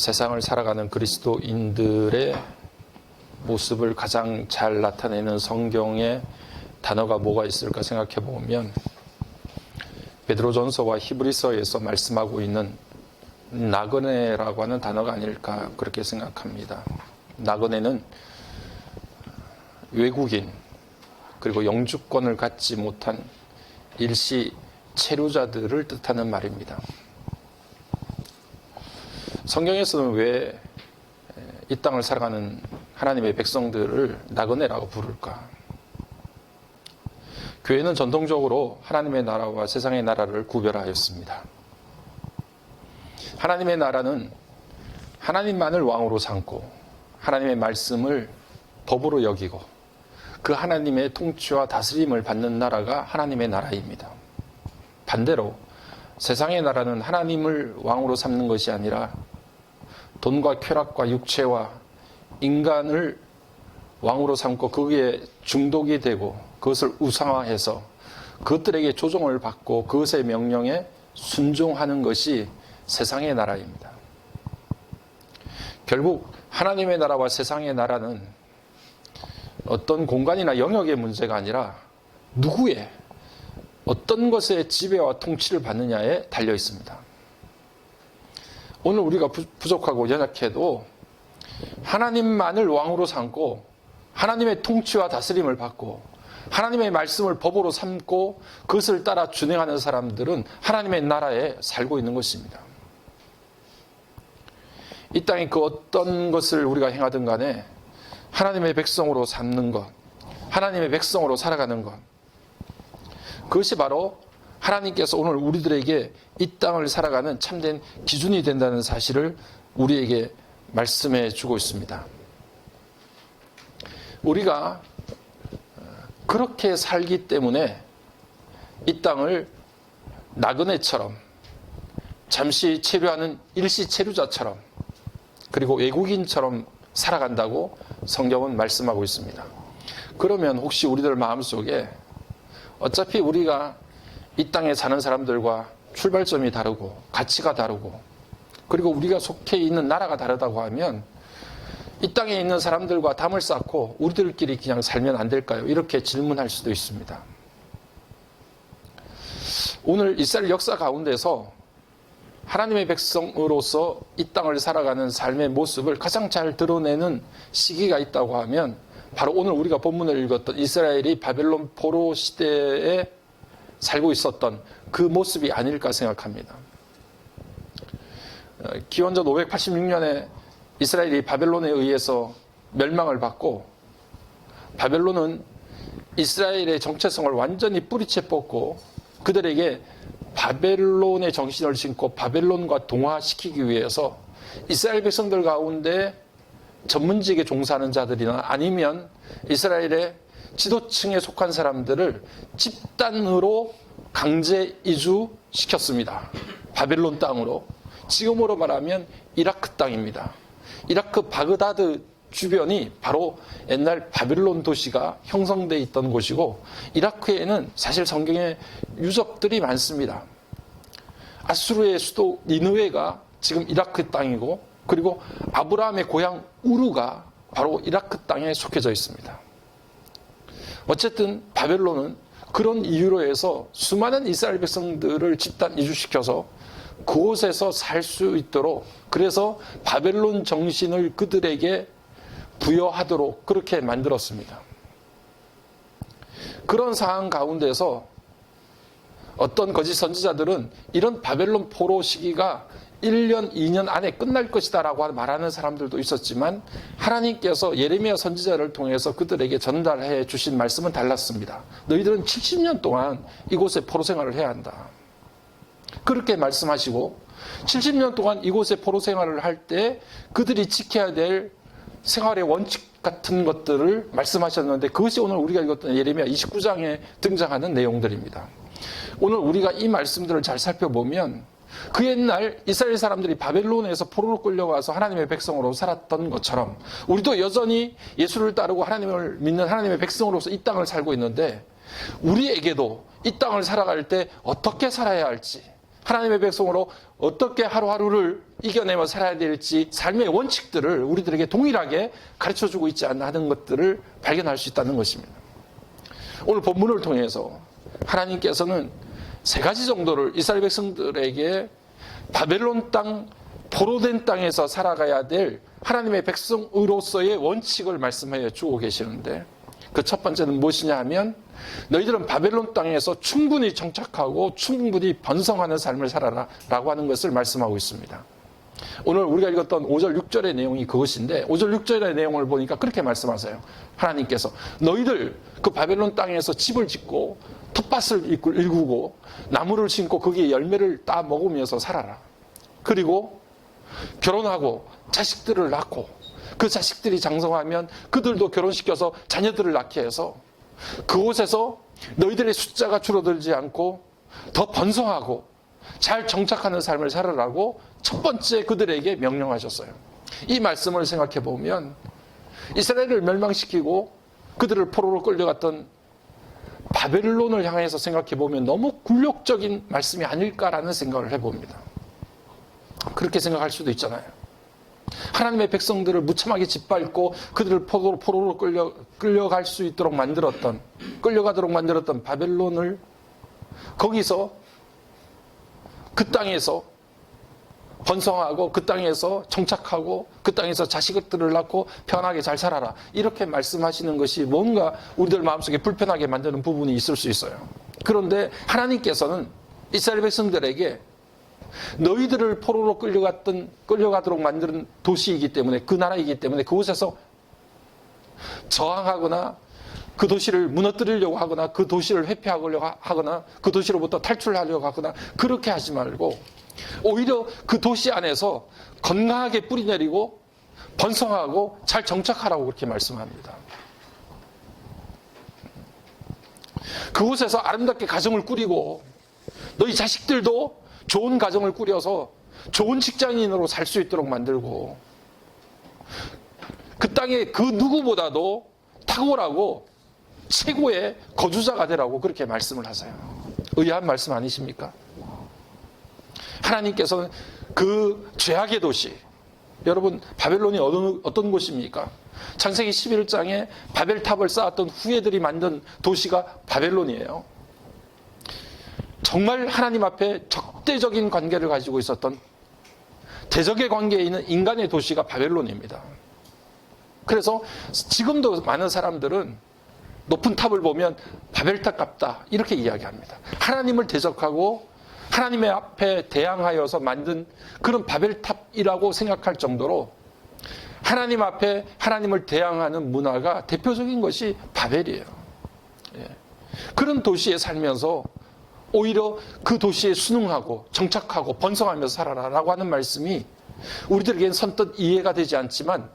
세상을 살아가는 그리스도인들의 모습을 가장 잘 나타내는 성경의 단어가 뭐가 있을까 생각해 보면 베드로전서와 히브리서에서 말씀하고 있는 나그네라고 하는 단어가 아닐까 그렇게 생각합니다. 나그네는 외국인 그리고 영주권을 갖지 못한 일시 체류자들을 뜻하는 말입니다. 성경에서는 왜 이 땅을 살아가는 하나님의 백성들을 나그네라고 부를까? 교회는 전통적으로 하나님의 나라와 세상의 나라를 구별하였습니다. 하나님의 나라는 하나님만을 왕으로 삼고 하나님의 말씀을 법으로 여기고 그 하나님의 통치와 다스림을 받는 나라가 하나님의 나라입니다. 반대로 세상의 나라는 하나님을 왕으로 삼는 것이 아니라 돈과 쾌락과 육체와 인간을 왕으로 삼고 거기에 중독이 되고 그것을 우상화해서 그것들에게 조종을 받고 그것의 명령에 순종하는 것이 세상의 나라입니다. 결국 하나님의 나라와 세상의 나라는 어떤 공간이나 영역의 문제가 아니라 누구의 어떤 것의 지배와 통치를 받느냐에 달려 있습니다. 오늘 우리가 부족하고 연약해도 하나님만을 왕으로 삼고 하나님의 통치와 다스림을 받고 하나님의 말씀을 법으로 삼고 그것을 따라 준행하는 사람들은 하나님의 나라에 살고 있는 것입니다. 이 땅에 그 어떤 것을 우리가 행하든 간에 하나님의 백성으로 삼는 것, 하나님의 백성으로 살아가는 것, 그것이 바로 하나님께서 오늘 우리들에게 이 땅을 살아가는 참된 기준이 된다는 사실을 우리에게 말씀해 주고 있습니다. 우리가 그렇게 살기 때문에 이 땅을 나그네처럼 잠시 체류하는 일시 체류자처럼 그리고 외국인처럼 살아간다고 성경은 말씀하고 있습니다. 그러면 혹시 우리들 마음속에 어차피 우리가 이 땅에 사는 사람들과 출발점이 다르고 가치가 다르고 그리고 우리가 속해 있는 나라가 다르다고 하면 이 땅에 있는 사람들과 담을 쌓고 우리들끼리 그냥 살면 안 될까요? 이렇게 질문할 수도 있습니다. 오늘 이스라엘 역사 가운데서 하나님의 백성으로서 이 땅을 살아가는 삶의 모습을 가장 잘 드러내는 시기가 있다고 하면 바로 오늘 우리가 본문을 읽었던 이스라엘이 바벨론 포로 시대에 살고 있었던 그 모습이 아닐까 생각합니다. 기원전 586년에 이스라엘이 바벨론에 의해서 멸망을 받고 바벨론은 이스라엘의 정체성을 완전히 뿌리채 뽑고 그들에게 바벨론의 정신을 심고 바벨론과 동화시키기 위해서 이스라엘 백성들 가운데 전문직에 종사하는 자들이나 아니면 이스라엘의 지도층에 속한 사람들을 집단으로 강제 이주시켰습니다. 바벨론 땅으로. 지금으로 말하면 이라크 땅입니다. 이라크 바그다드 주변이 바로 옛날 바벨론 도시가 형성되어 있던 곳이고 이라크에는 사실 성경에 유적들이 많습니다. 아수르의 수도 니느웨가 지금 이라크 땅이고 그리고 아브라함의 고향 우르가 바로 이라크 땅에 속해져 있습니다. 어쨌든 바벨론은 그런 이유로 해서 수많은 이스라엘 백성들을 집단 이주시켜서 그곳에서 살 수 있도록 그래서 바벨론 정신을 그들에게 부여하도록 그렇게 만들었습니다. 그런 상황 가운데서 어떤 거짓 선지자들은 이런 바벨론 포로 시기가 1년, 2년 안에 끝날 것이다 라고 말하는 사람들도 있었지만 하나님께서 예레미야 선지자를 통해서 그들에게 전달해 주신 말씀은 달랐습니다. 너희들은 70년 동안 이곳에 포로 생활을 해야 한다. 그렇게 말씀하시고 70년 동안 이곳에 포로 생활을 할 때 그들이 지켜야 될 생활의 원칙 같은 것들을 말씀하셨는데 그것이 오늘 우리가 읽었던 예레미야 29장에 등장하는 내용들입니다. 오늘 우리가 이 말씀들을 잘 살펴보면 그 옛날 이스라엘 사람들이 바벨론에서 포로로 끌려가서 하나님의 백성으로 살았던 것처럼 우리도 여전히 예수를 따르고 하나님을 믿는 하나님의 백성으로서 이 땅을 살고 있는데 우리에게도 이 땅을 살아갈 때 어떻게 살아야 할지 하나님의 백성으로 어떻게 하루하루를 이겨내며 살아야 될지 삶의 원칙들을 우리들에게 동일하게 가르쳐주고 있지 않나 하는 것들을 발견할 수 있다는 것입니다. 오늘 본문을 통해서 하나님께서는 세 가지 정도를 이스라엘 백성들에게 바벨론 땅, 포로된 땅에서 살아가야 될 하나님의 백성으로서의 원칙을 말씀하여 주고 계시는데, 그 첫 번째는 무엇이냐 하면 너희들은 바벨론 땅에서 충분히 정착하고 충분히 번성하는 삶을 살아라 라고 하는 것을 말씀하고 있습니다. 오늘 우리가 읽었던 5절 6절의 내용이 그것인데, 5절 6절의 내용을 보니까 그렇게 말씀하세요. 하나님께서 너희들 그 바벨론 땅에서 집을 짓고 텃밭을 일구고 나무를 심고 거기에 열매를 따 먹으면서 살아라. 그리고 결혼하고 자식들을 낳고 그 자식들이 장성하면 그들도 결혼시켜서 자녀들을 낳게 해서 그곳에서 너희들의 숫자가 줄어들지 않고 더 번성하고 잘 정착하는 삶을 살아라고 첫 번째 그들에게 명령하셨어요. 이 말씀을 생각해 보면 이스라엘을 멸망시키고 그들을 포로로 끌려갔던 바벨론을 향해서 생각해 보면 너무 굴욕적인 말씀이 아닐까라는 생각을 해봅니다. 그렇게 생각할 수도 있잖아요. 하나님의 백성들을 무참하게 짓밟고 그들을 포로로 끌려갈 수 있도록 끌려가도록 만들었던 바벨론을 거기서 그 땅에서 번성하고 그 땅에서 정착하고 그 땅에서 자식들을 낳고 편하게 잘 살아라, 이렇게 말씀하시는 것이 뭔가 우리들 마음속에 불편하게 만드는 부분이 있을 수 있어요. 그런데 하나님께서는 이스라엘 백성들에게 너희들을 포로로 끌려가도록 만드는 도시이기 때문에, 그 나라이기 때문에 그곳에서 저항하거나 그 도시를 무너뜨리려고 하거나 그 도시를 회피하려고 하거나 그 도시로부터 탈출하려고 하거나 그렇게 하지 말고 오히려 그 도시 안에서 건강하게 뿌리내리고 번성하고 잘 정착하라고 그렇게 말씀합니다. 그곳에서 아름답게 가정을 꾸리고 너희 자식들도 좋은 가정을 꾸려서 좋은 직장인으로 살 수 있도록 만들고 그 땅에 그 누구보다도 탁월하고 최고의 거주자가 되라고 그렇게 말씀을 하세요. 의아한 말씀 아니십니까? 하나님께서는 그 죄악의 도시, 여러분 바벨론이 어떤 곳입니까? 창세기 11장에 바벨탑을 쌓았던 후예들이 만든 도시가 바벨론이에요. 정말 하나님 앞에 적대적인 관계를 가지고 있었던 대적의 관계에 있는 인간의 도시가 바벨론입니다. 그래서 지금도 많은 사람들은 높은 탑을 보면 바벨탑 같다 이렇게 이야기합니다. 하나님을 대적하고 하나님의 앞에 대항하여서 만든 그런 바벨탑이라고 생각할 정도로 하나님 앞에 하나님을 대항하는 문화가 대표적인 것이 바벨이에요. 그런 도시에 살면서 오히려 그 도시에 순응하고 정착하고 번성하면서 살아라라고 하는 말씀이 우리들에게는 선뜻 이해가 되지 않지만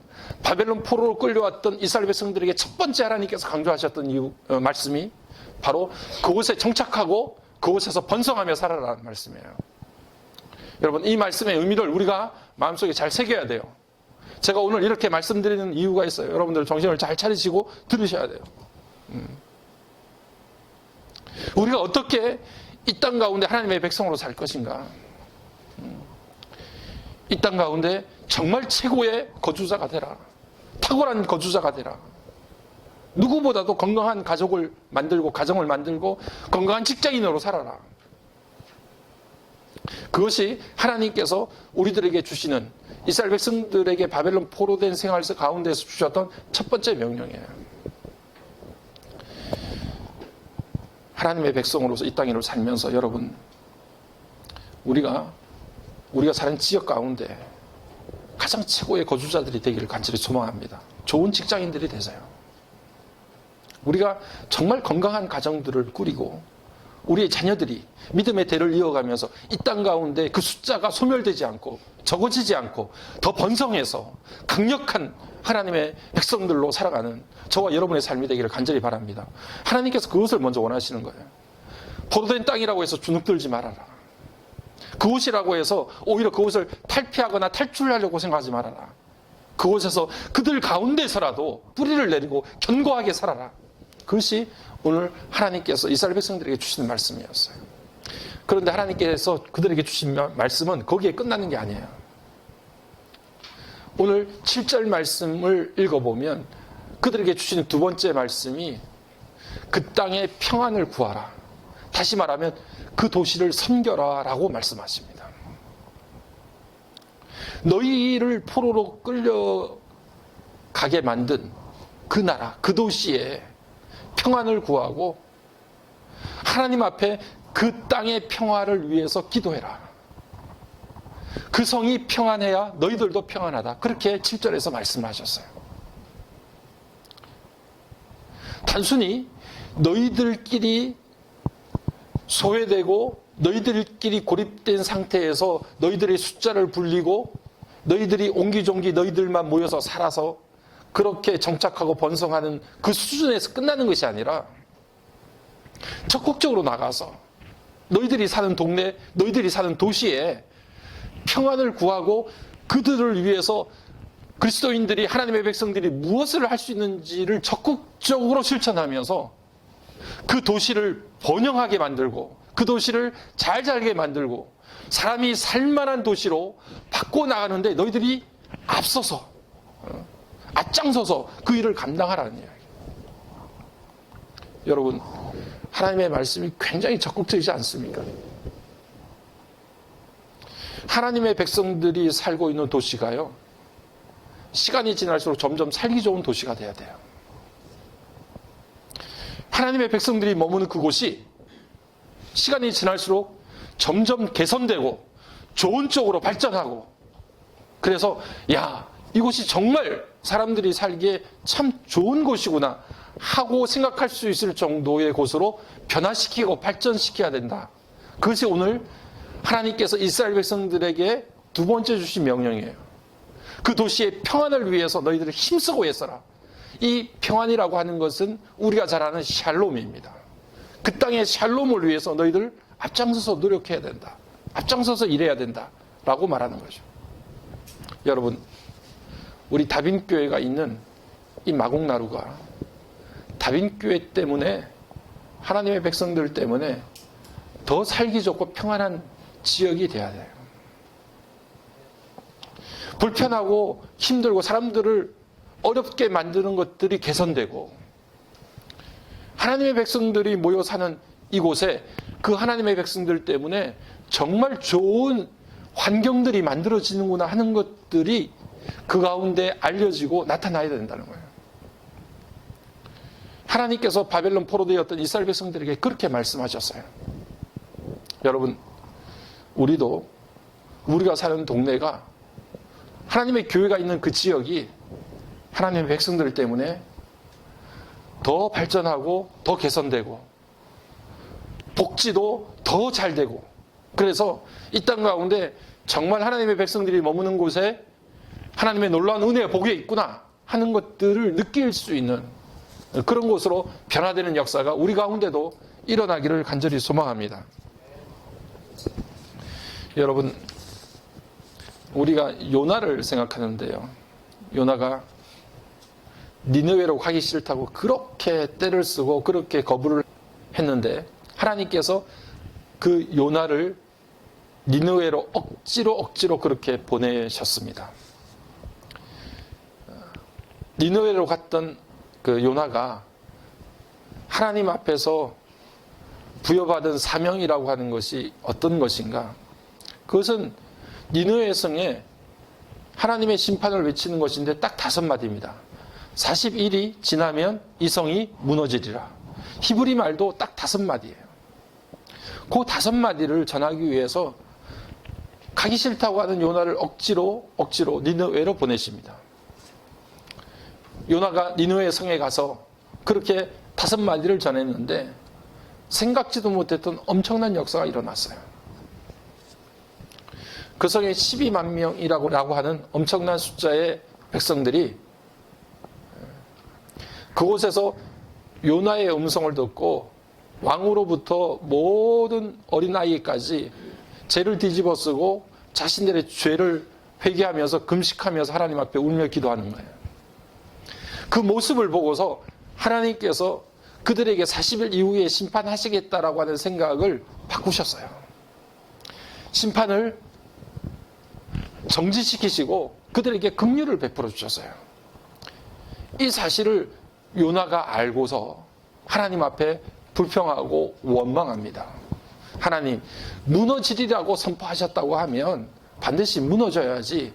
바벨론 포로로 끌려왔던 이스라엘 백성들에게 첫 번째 하나님께서 강조하셨던 말씀이 바로 그곳에 정착하고 그곳에서 번성하며 살아라는 말씀이에요. 여러분, 이 말씀의 의미를 우리가 마음속에 잘 새겨야 돼요. 제가 오늘 이렇게 말씀드리는 이유가 있어요. 여러분들 정신을 잘 차리시고 들으셔야 돼요. 우리가 어떻게 이 땅 가운데 하나님의 백성으로 살 것인가? 이 땅 가운데 정말 최고의 거주자가 되라. 탁월한 거주자가 되라. 누구보다도 건강한 가족을 만들고 가정을 만들고 건강한 직장인으로 살아라. 그것이 하나님께서 우리들에게 주시는 이스라엘 백성들에게 바벨론 포로된 생활 가운데서 주셨던 첫 번째 명령이에요. 하나님의 백성으로서 이 땅에 살면서 여러분, 우리가 사는 지역 가운데 가장 최고의 거주자들이 되기를 간절히 소망합니다. 좋은 직장인들이 되세요. 우리가 정말 건강한 가정들을 꾸리고 우리의 자녀들이 믿음의 대를 이어가면서 이 땅 가운데 그 숫자가 소멸되지 않고 적어지지 않고 더 번성해서 강력한 하나님의 백성들로 살아가는 저와 여러분의 삶이 되기를 간절히 바랍니다. 하나님께서 그것을 먼저 원하시는 거예요. 포로된 땅이라고 해서 주눅들지 말아라. 그곳이라고 해서 오히려 그곳을 탈피하거나 탈출하려고 생각하지 말아라. 그곳에서 그들 가운데서라도 뿌리를 내리고 견고하게 살아라. 그것이 오늘 하나님께서 이스라엘 백성들에게 주시는 말씀이었어요. 그런데 하나님께서 그들에게 주신 말씀은 거기에 끝나는 게 아니에요. 오늘 7절 말씀을 읽어보면 그들에게 주신 두 번째 말씀이 그 땅에 평안을 구하라. 다시 말하면 그 도시를 섬겨라 라고 말씀하십니다. 너희를 포로로 끌려가게 만든 그 나라, 그 도시에 평안을 구하고 하나님 앞에 그 땅의 평화를 위해서 기도해라. 그 성이 평안해야 너희들도 평안하다. 그렇게 7절에서 말씀하셨어요. 단순히 너희들끼리 소외되고 너희들끼리 고립된 상태에서 너희들의 숫자를 불리고 너희들이 옹기종기 너희들만 모여서 살아서 그렇게 정착하고 번성하는 그 수준에서 끝나는 것이 아니라 적극적으로 나가서 너희들이 사는 동네, 너희들이 사는 도시에 평안을 구하고 그들을 위해서 그리스도인들이, 하나님의 백성들이 무엇을 할 수 있는지를 적극적으로 실천하면서 그 도시를 번영하게 만들고 그 도시를 잘 살게 만들고 사람이 살만한 도시로 바꿔나가는데 너희들이 앞서서 앞장서서 그 일을 감당하라는 이야기예요. 여러분, 하나님의 말씀이 굉장히 적극적이지 않습니까? 하나님의 백성들이 살고 있는 도시가요, 시간이 지날수록 점점 살기 좋은 도시가 돼야 돼요. 하나님의 백성들이 머무는 그곳이 시간이 지날수록 점점 개선되고 좋은 쪽으로 발전하고, 그래서 야, 이곳이 정말 사람들이 살기에 참 좋은 곳이구나 하고 생각할 수 있을 정도의 곳으로 변화시키고 발전시켜야 된다. 그것이 오늘 하나님께서 이스라엘 백성들에게 두 번째 주신 명령이에요. 그 도시의 평안을 위해서 너희들을 힘쓰고 애써라. 이 평안이라고 하는 것은 우리가 잘 아는 샬롬입니다. 그 땅의 샬롬을 위해서 너희들 앞장서서 노력해야 된다. 앞장서서 일해야 된다. 라고 말하는 거죠. 여러분, 우리 다빈교회가 있는 이 마곡나루가 다빈교회 때문에, 하나님의 백성들 때문에 더 살기 좋고 평안한 지역이 돼야 돼요. 불편하고 힘들고 사람들을 어렵게 만드는 것들이 개선되고, 하나님의 백성들이 모여 사는 이곳에 그 하나님의 백성들 때문에 정말 좋은 환경들이 만들어지는구나 하는 것들이 그 가운데 알려지고 나타나야 된다는 거예요. 하나님께서 바벨론 포로되었던 이스라엘 백성들에게 그렇게 말씀하셨어요. 여러분, 우리도 우리가 사는 동네가, 하나님의 교회가 있는 그 지역이 하나님의 백성들 때문에 더 발전하고 더 개선되고 복지도 더 잘 되고, 그래서 이 땅 가운데 정말 하나님의 백성들이 머무는 곳에 하나님의 놀라운 은혜의 복이 있구나 하는 것들을 느낄 수 있는 그런 곳으로 변화되는 역사가 우리 가운데도 일어나기를 간절히 소망합니다. 여러분, 우리가 요나를 생각하는데요, 요나가 니느웨로 가기 싫다고 그렇게 떼를 쓰고 그렇게 거부를 했는데 하나님께서 그 요나를 니느웨로 억지로 그렇게 보내셨습니다. 니느웨로 갔던 그 요나가 하나님 앞에서 부여받은 사명이라고 하는 것이 어떤 것인가? 그것은 니느웨 성에 하나님의 심판을 외치는 것인데 딱 5마디입니다. 40일이 지나면 이 성이 무너지리라. 히브리 말도 딱 5마디예요. 그 5마디를 전하기 위해서 가기 싫다고 하는 요나를 억지로 니느웨로 보내십니다. 요나가 니느웨 성에 가서 그렇게 5마디를 전했는데 생각지도 못했던 엄청난 역사가 일어났어요. 그 성에 12만 명이라고 하는 엄청난 숫자의 백성들이 그곳에서 요나의 음성을 듣고 왕으로부터 모든 어린아이까지 죄를 뒤집어 쓰고 자신들의 죄를 회개하면서 금식하면서 하나님 앞에 울며 기도하는 거예요. 그 모습을 보고서 하나님께서 그들에게 40일 이후에 심판하시겠다라고 하는 생각을 바꾸셨어요. 심판을 정지시키시고 그들에게 긍휼을 베풀어 주셨어요. 이 사실을 요나가 알고서 하나님 앞에 불평하고 원망합니다. 하나님, 무너지리라고 선포하셨다고 하면 반드시 무너져야지.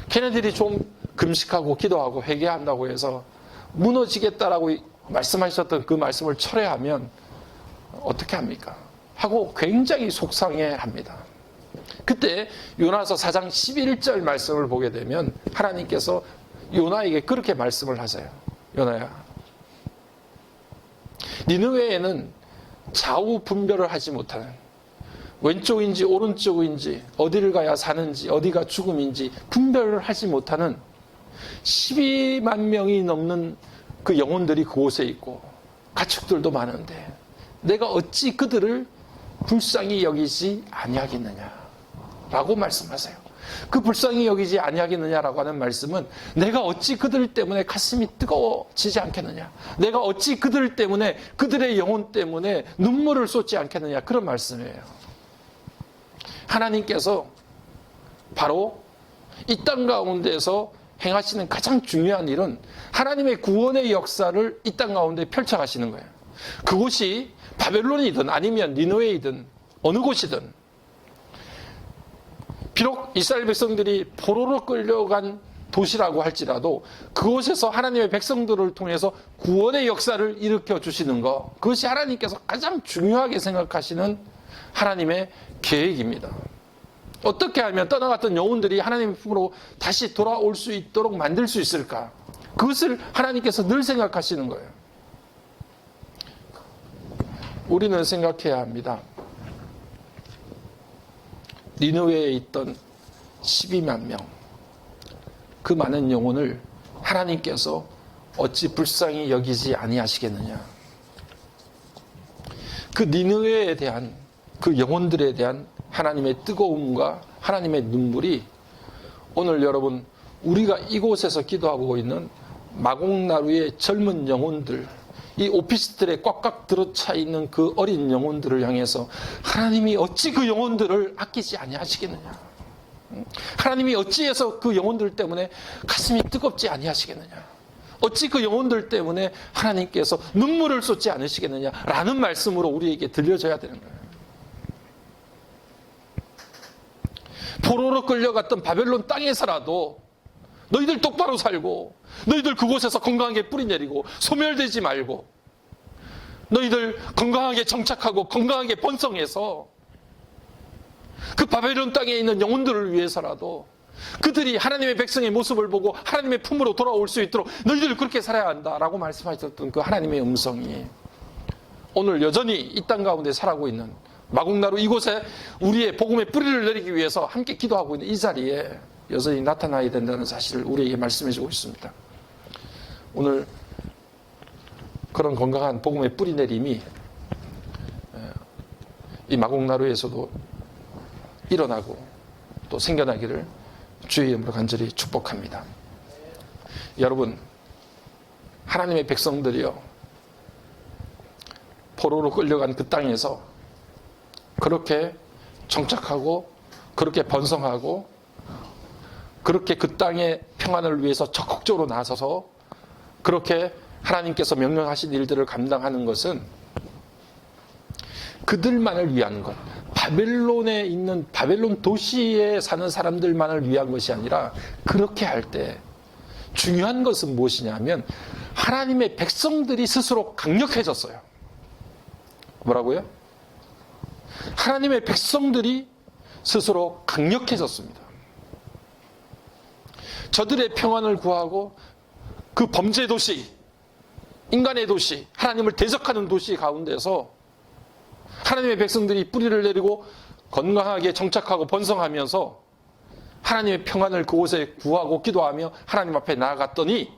걔네들이 좀 금식하고 기도하고 회개한다고 해서 무너지겠다라고 말씀하셨던 그 말씀을 철회하면 어떻게 합니까? 하고 굉장히 속상해합니다. 그때 요나서 4장 11절 말씀을 보게 되면 하나님께서 요나에게 그렇게 말씀을 하세요. 요나야, 니느웨에는 좌우 분별을 하지 못하는, 왼쪽인지 오른쪽인지 어디를 가야 사는지 어디가 죽음인지 분별을 하지 못하는 12만 명이 넘는 그 영혼들이 그곳에 있고 가축들도 많은데 내가 어찌 그들을 불쌍히 여기지 아니하겠느냐라고 말씀하세요. 그 불쌍히 여기지 아니하겠느냐라고 하는 말씀은 내가 어찌 그들 때문에 가슴이 뜨거워지지 않겠느냐, 내가 어찌 그들 때문에 그들의 영혼 때문에 눈물을 쏟지 않겠느냐, 그런 말씀이에요. 하나님께서 바로 이 땅 가운데에서 행하시는 가장 중요한 일은 하나님의 구원의 역사를 이 땅 가운데 펼쳐가시는 거예요. 그곳이 바벨론이든 아니면 니느웨이든 어느 곳이든, 비록 이스라엘 백성들이 포로로 끌려간 도시라고 할지라도 그곳에서 하나님의 백성들을 통해서 구원의 역사를 일으켜 주시는 것, 그것이 하나님께서 가장 중요하게 생각하시는 하나님의 계획입니다. 어떻게 하면 떠나갔던 영혼들이 하나님의 품으로 다시 돌아올 수 있도록 만들 수 있을까? 그것을 하나님께서 늘 생각하시는 거예요. 우리는 생각해야 합니다. 니느웨에 있던 12만 명, 그 많은 영혼을 하나님께서 어찌 불쌍히 여기지 아니하시겠느냐. 그 니느웨에 대한, 그 영혼들에 대한 하나님의 뜨거움과 하나님의 눈물이 오늘 여러분, 우리가 이곳에서 기도하고 있는 마곡나루의 젊은 영혼들, 이 오피스텔에 꽉꽉 들어차 있는 그 어린 영혼들을 향해서 하나님이 어찌 그 영혼들을 아끼지 아니하시겠느냐, 하나님이 어찌해서 그 영혼들 때문에 가슴이 뜨겁지 아니하시겠느냐, 어찌 그 영혼들 때문에 하나님께서 눈물을 쏟지 않으시겠느냐라는 말씀으로 우리에게 들려져야 되는 거예요. 포로로 끌려갔던 바벨론 땅에서라도 너희들 똑바로 살고, 너희들 그곳에서 건강하게 뿌리내리고 소멸되지 말고, 너희들 건강하게 정착하고 건강하게 번성해서 그 바벨론 땅에 있는 영혼들을 위해서라도 그들이 하나님의 백성의 모습을 보고 하나님의 품으로 돌아올 수 있도록 너희들 그렇게 살아야 한다라고 말씀하셨던 그 하나님의 음성이 오늘 여전히 이 땅 가운데 살아가고 있는 마곡나루 이곳에 우리의 복음의 뿌리를 내리기 위해서 함께 기도하고 있는 이 자리에 여전히 나타나야 된다는 사실을 우리에게 말씀해 주고 있습니다. 오늘 그런 건강한 복음의 뿌리 내림이 이 마곡나루에서도 일어나고 또 생겨나기를 주의 이름으로 간절히 축복합니다. 여러분, 하나님의 백성들이요, 포로로 끌려간 그 땅에서 그렇게 정착하고 그렇게 번성하고 그렇게 그 땅의 평안을 위해서 적극적으로 나서서 그렇게 하나님께서 명령하신 일들을 감당하는 것은 그들만을 위한 것, 바벨론에 있는 바벨론 도시에 사는 사람들만을 위한 것이 아니라, 그렇게 할 때 중요한 것은 무엇이냐면 하나님의 백성들이 스스로 강력해졌어요. 뭐라고요? 하나님의 백성들이 스스로 강력해졌습니다. 저들의 평안을 구하고 그 범죄 도시, 인간의 도시, 하나님을 대적하는 도시 가운데서 하나님의 백성들이 뿌리를 내리고 건강하게 정착하고 번성하면서 하나님의 평안을 그곳에 구하고 기도하며 하나님 앞에 나아갔더니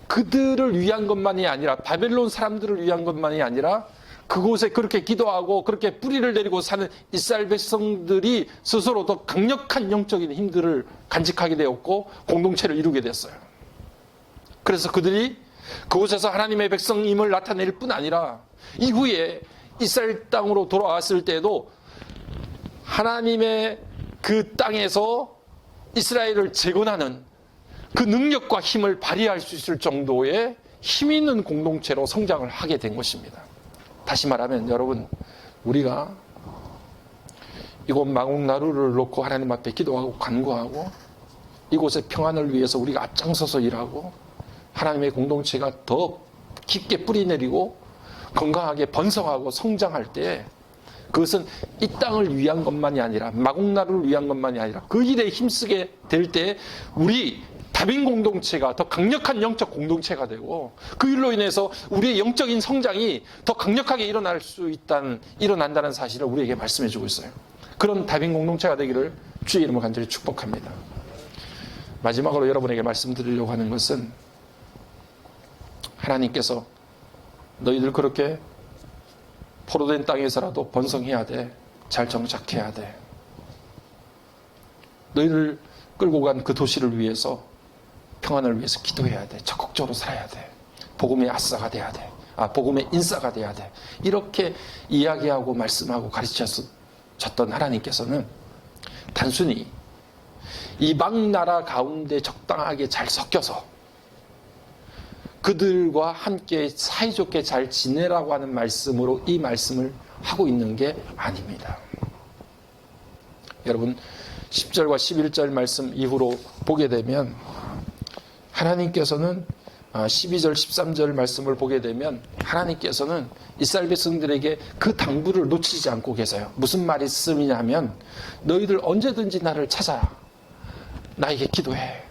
그들을 위한 것만이 아니라, 바벨론 사람들을 위한 것만이 아니라 그곳에 그렇게 기도하고 그렇게 뿌리를 내리고 사는 이스라엘 백성들이 스스로 더 강력한 영적인 힘들을 간직하게 되었고 공동체를 이루게 됐어요. 그래서 그들이 그곳에서 하나님의 백성임을 나타낼 뿐 아니라 이후에 이스라엘 땅으로 돌아왔을 때에도 하나님의 그 땅에서 이스라엘을 재건하는 그 능력과 힘을 발휘할 수 있을 정도의 힘 있는 공동체로 성장을 하게 된 것입니다. 다시 말하면 여러분, 우리가 이곳 마곡나루를 놓고 하나님 앞에 기도하고 간구하고 이곳의 평안을 위해서 우리가 앞장서서 일하고 하나님의 공동체가 더 깊게 뿌리내리고 건강하게 번성하고 성장할 때 그것은 이 땅을 위한 것만이 아니라 마곡나루를 위한 것만이 아니라 그 일에 힘쓰게 될 때 우리 다빈 공동체가 더 강력한 영적 공동체가 되고 그 일로 인해서 우리의 영적인 성장이 더 강력하게 일어난다는 사실을 우리에게 말씀해 주고 있어요. 그런 다빈 공동체가 되기를 주의 이름으로 간절히 축복합니다. 마지막으로 여러분에게 말씀드리려고 하는 것은 하나님께서 너희들 그렇게 포로된 땅에서라도 번성해야 돼. 잘 정착해야 돼. 너희를 끌고 간 그 도시를 위해서 평안을 위해서 기도해야 돼. 적극적으로 살아야 돼. 복음의 아싸가 돼야 돼. 복음의 인싸가 돼야 돼. 이렇게 이야기하고 말씀하고 가르치셨던 하나님께서는 단순히 이방 나라 가운데 적당하게 잘 섞여서 그들과 함께 사이좋게 잘 지내라고 하는 말씀으로 이 말씀을 하고 있는 게 아닙니다. 여러분 10절과 11절 말씀 이후로 보게 되면 하나님께서는 12절 13절 말씀을 보게 되면 하나님께서는 이스라엘 백성들에게 그 당부를 놓치지 않고 계세요. 무슨 말씀이냐면 너희들 언제든지 나를 찾아 나에게 기도해.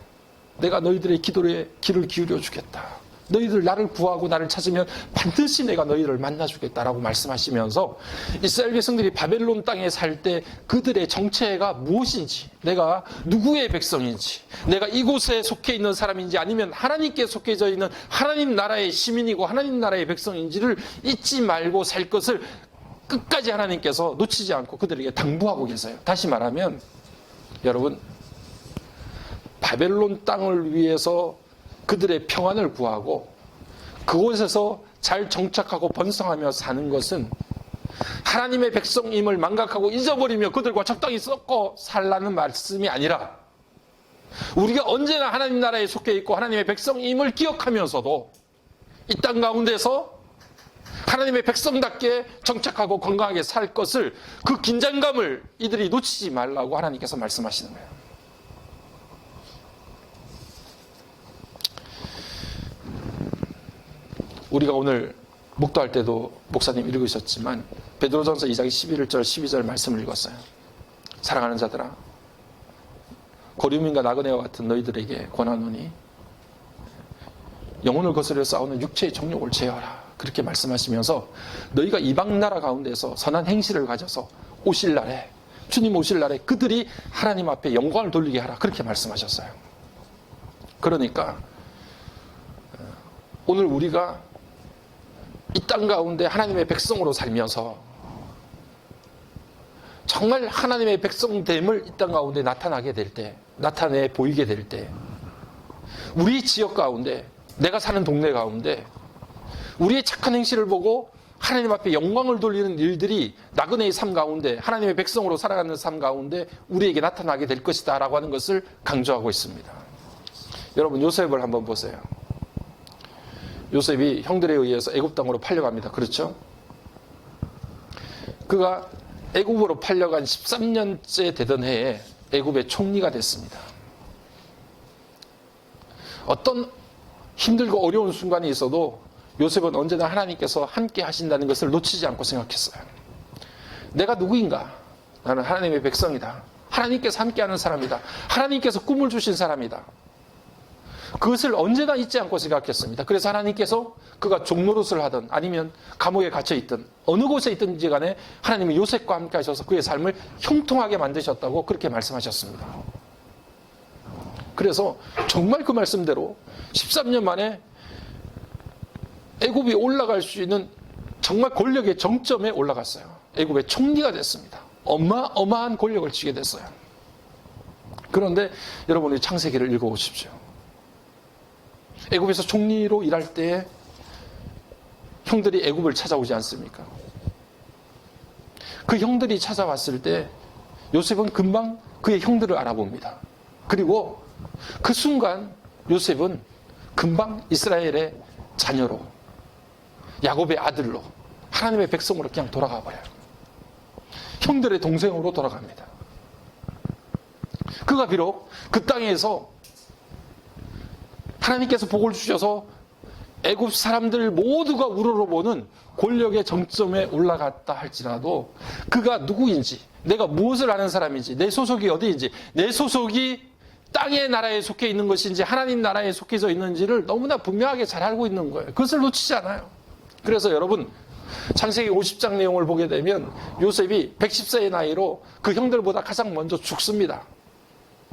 내가 너희들의 기도에 귀를 기울여 주겠다. 너희들 나를 구하고 나를 찾으면 반드시 내가 너희를 만나주겠다라고 말씀하시면서 이스라엘 백성들이 바벨론 땅에 살 때 그들의 정체가 무엇인지, 내가 누구의 백성인지, 내가 이곳에 속해 있는 사람인지 아니면 하나님께 속해져 있는 하나님 나라의 시민이고 하나님 나라의 백성인지를 잊지 말고 살 것을 끝까지 하나님께서 놓치지 않고 그들에게 당부하고 계세요. 다시 말하면 여러분, 바벨론 땅을 위해서 그들의 평안을 구하고 그곳에서 잘 정착하고 번성하며 사는 것은 하나님의 백성임을 망각하고 잊어버리며 그들과 적당히 섞어 살라는 말씀이 아니라 우리가 언제나 하나님 나라에 속해 있고 하나님의 백성임을 기억하면서도 이 땅 가운데서 하나님의 백성답게 정착하고 건강하게 살 것을 그 긴장감을 이들이 놓치지 말라고 하나님께서 말씀하시는 거예요. 우리가 오늘 목도할 때도 목사님 읽으셨지만 베드로전서 2장 11절 12절 말씀을 읽었어요. 사랑하는 자들아 고리움인과 나그네와 같은 너희들에게 권하노니 영혼을 거스려 싸우는 육체의 정욕을 제어하라. 그렇게 말씀하시면서 너희가 이방 나라 가운데서 선한 행실을 가져서 오실 날에 주님 오실 날에 그들이 하나님 앞에 영광을 돌리게 하라. 그렇게 말씀하셨어요. 그러니까 오늘 우리가 이 땅 가운데 하나님의 백성으로 살면서 정말 하나님의 백성됨을 이 땅 가운데 나타나게 될 때, 나타내 보이게 될 때, 우리 지역 가운데, 내가 사는 동네 가운데 우리의 착한 행실을 보고 하나님 앞에 영광을 돌리는 일들이 나그네의 삶 가운데, 하나님의 백성으로 살아가는 삶 가운데 우리에게 나타나게 될 것이다 라고 하는 것을 강조하고 있습니다. 여러분 요셉을 한번 보세요. 요셉이 형들에 의해서 애굽 땅으로 팔려갑니다. 그렇죠? 그가 애굽으로 팔려간 13년째 되던 해에 애굽의 총리가 됐습니다. 어떤 힘들고 어려운 순간이 있어도 요셉은 언제나 하나님께서 함께 하신다는 것을 놓치지 않고 생각했어요. 내가 누구인가? 나는 하나님의 백성이다. 하나님께서 함께하는 사람이다. 하나님께서 꿈을 주신 사람이다. 그것을 언제나 잊지 않고 생각했습니다. 그래서 하나님께서 그가 종노릇을 하든 아니면 감옥에 갇혀있든 어느 곳에 있든지 간에 하나님이 요셉과 함께 하셔서 그의 삶을 형통하게 만드셨다고 그렇게 말씀하셨습니다. 그래서 정말 그 말씀대로 13년 만에 애굽이 올라갈 수 있는 정말 권력의 정점에 올라갔어요. 애굽의 총리가 됐습니다. 어마어마한 권력을 쥐게 됐어요. 그런데 여러분이 창세기를 읽어보십시오. 애굽에서 총리로 일할 때 형들이 애굽을 찾아오지 않습니까? 그 형들이 찾아왔을 때 요셉은 금방 그의 형들을 알아봅니다. 그리고 그 순간 요셉은 금방 이스라엘의 자녀로, 야곱의 아들로, 하나님의 백성으로 그냥 돌아가 버려요. 형들의 동생으로 돌아갑니다. 그가 비록 그 땅에서 하나님께서 복을 주셔서 애굽 사람들 모두가 우러러보는 권력의 정점에 올라갔다 할지라도 그가 누구인지, 내가 무엇을 아는 사람인지, 내 소속이 어디인지, 내 소속이 땅의 나라에 속해 있는 것인지 하나님 나라에 속해져 있는지를 너무나 분명하게 잘 알고 있는 거예요. 그것을 놓치지 않아요. 그래서 여러분, 창세기 50장 내용을 보게 되면 요셉이 110세의 나이로 그 형들보다 가장 먼저 죽습니다.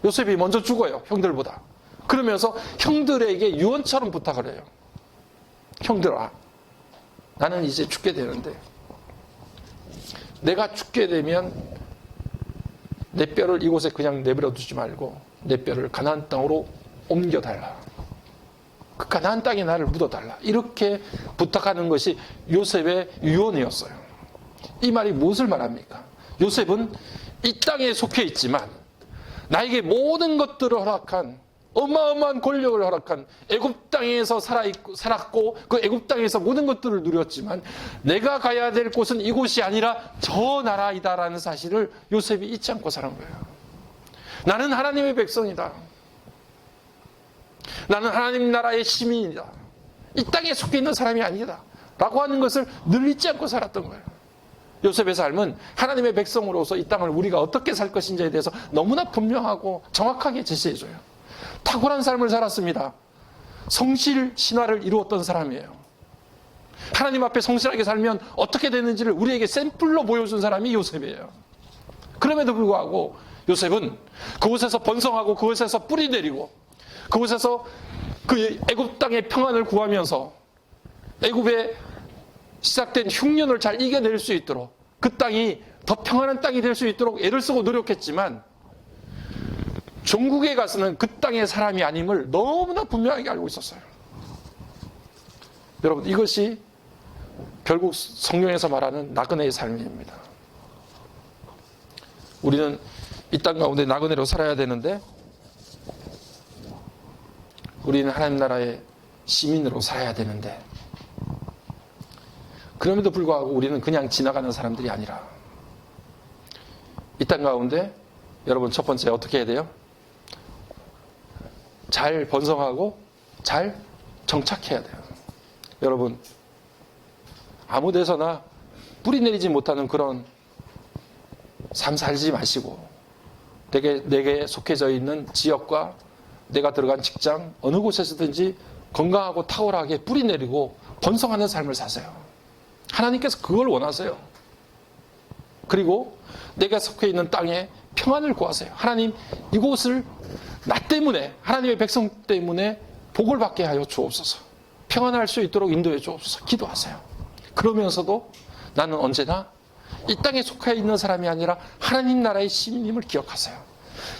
요셉이 먼저 죽어요, 형들보다. 그러면서 형들에게 유언처럼 부탁을 해요. 형들아, 나는 이제 죽게 되는데 내가 죽게 되면 내 뼈를 이곳에 그냥 내버려 두지 말고 내 뼈를 가나안 땅으로 옮겨달라. 그 가나안 땅에 나를 묻어달라. 이렇게 부탁하는 것이 요셉의 유언이었어요. 이 말이 무엇을 말합니까? 요셉은 이 땅에 속해 있지만 나에게 모든 것들을 허락한, 어마어마한 권력을 허락한 애굽 땅에서 살았고 그 애굽 땅에서 모든 것들을 누렸지만 내가 가야 될 곳은 이곳이 아니라 저 나라이다라는 사실을 요셉이 잊지 않고 사는 거예요. 나는 하나님의 백성이다. 나는 하나님 나라의 시민이다. 이 땅에 속해 있는 사람이 아니다 라고 하는 것을 늘 잊지 않고 살았던 거예요. 요셉의 삶은 하나님의 백성으로서 이 땅을 우리가 어떻게 살 것인지에 대해서 너무나 분명하고 정확하게 제시해줘요. 탁월한 삶을 살았습니다. 성실 신화를 이루었던 사람이에요. 하나님 앞에 성실하게 살면 어떻게 되는지를 우리에게 샘플로 보여준 사람이 요셉이에요. 그럼에도 불구하고 요셉은 그곳에서 번성하고 그곳에서 뿌리 내리고 그곳에서 그 애굽 땅의 평안을 구하면서 애굽에 시작된 흉년을 잘 이겨낼 수 있도록 그 땅이 더 평안한 땅이 될 수 있도록 애를 쓰고 노력했지만 종국에 가서는 그 땅의 사람이 아님을 너무나 분명하게 알고 있었어요. 여러분, 이것이 결국 성경에서 말하는 나그네의 삶입니다. 우리는 이 땅 가운데 나그네로 살아야 되는데 우리는 하나님 나라의 시민으로 살아야 되는데 그럼에도 불구하고 우리는 그냥 지나가는 사람들이 아니라 이 땅 가운데 여러분 첫 번째 어떻게 해야 돼요? 잘 번성하고 잘 정착해야 돼요. 여러분, 아무 데서나 뿌리 내리지 못하는 그런 삶 살지 마시고 내게 속해져 있는 지역과 내가 들어간 직장 어느 곳에서든지 건강하고 탁월하게 뿌리 내리고 번성하는 삶을 사세요. 하나님께서 그걸 원하세요. 그리고 내가 속해 있는 땅에 평안을 구하세요. 하나님, 이곳을 나 때문에, 하나님의 백성 때문에 복을 받게 하여 주옵소서. 평안할 수 있도록 인도해 주옵소서. 기도하세요. 그러면서도 나는 언제나 이 땅에 속해 있는 사람이 아니라 하나님 나라의 시민임을 기억하세요.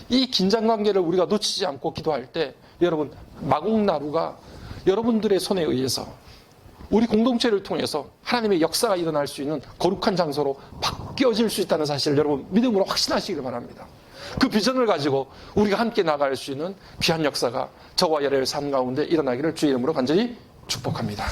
이 긴장관계를 우리가 놓치지 않고 기도할 때 여러분, 마곡나루가 여러분들의 손에 의해서 우리 공동체를 통해서 하나님의 역사가 일어날 수 있는 거룩한 장소로 바뀌어질 수 있다는 사실을 여러분 믿음으로 확신하시길 바랍니다. 그 비전을 가지고 우리가 함께 나갈 수 있는 귀한 역사가 저와 여러분의 삶 가운데 일어나기를 주의 이름으로 간절히 축복합니다.